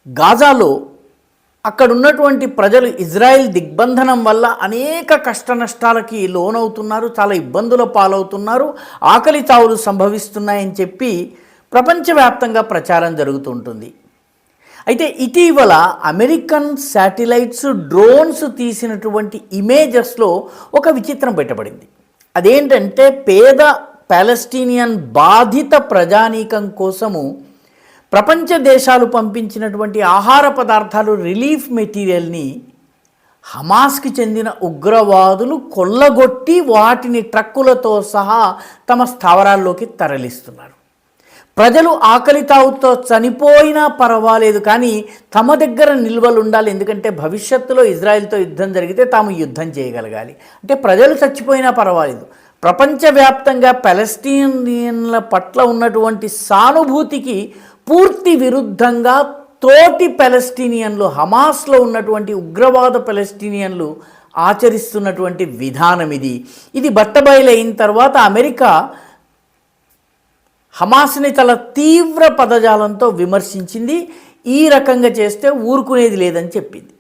గాజాలో అక్కడ ఉన్నటువంటి ప్రజలు ఇజ్రాయెల్ దిగ్బంధనం వల్ల అనేక కష్ట నష్టాలకి లోనవుతున్నారు, చాలా ఇబ్బందుల పాలవుతున్నారు, ఆకలి చావులు సంభవిస్తున్నాయని చెప్పి ప్రపంచవ్యాప్తంగా ప్రచారం జరుగుతుంటుంది. అయితే ఇటీవల అమెరికన్ శాటిలైట్స్ డ్రోన్స్ తీసినటువంటి ఇమేజెస్లో ఒక విచిత్రం బయటపడింది. అదేంటంటే పేద పాలస్తీనియన్ బాధిత ప్రజానీకం కోసము ప్రపంచ దేశాలు పంపించినటువంటి ఆహార పదార్థాలు, రిలీఫ్ మెటీరియల్ని హమాస్కి చెందిన ఉగ్రవాదులు కొల్లగొట్టి వాటిని ట్రక్కులతో సహా తమ స్థావరాల్లోకి తరలిస్తున్నారు. ప్రజలు ఆకలి తావుతో చనిపోయినా పర్వాలేదు, కానీ తమ దగ్గర నిల్వలు ఉండాలి. ఎందుకంటే భవిష్యత్తులో ఇజ్రాయెల్తో యుద్ధం జరిగితే తాము యుద్ధం చేయగలగాలి. అంటే ప్రజలు చచ్చిపోయినా పర్వాలేదు. ప్రపంచవ్యాప్తంగా పాలస్తీనియన్ల పట్ల ఉన్నటువంటి సానుభూతికి పూర్తి విరుద్ధంగా తోటి పాలస్తీనియన్లు, హమాస్లో ఉన్నటువంటి ఉగ్రవాద పాలస్తీనియన్లు ఆచరిస్తున్నటువంటి విధానం ఇది బట్టబయలైన తర్వాత అమెరికా హమాస్ని చాలా తీవ్ర పదజాలంతో విమర్శించింది. ఈ రకంగా చేస్తే ఊరుకునేది లేదని చెప్పింది.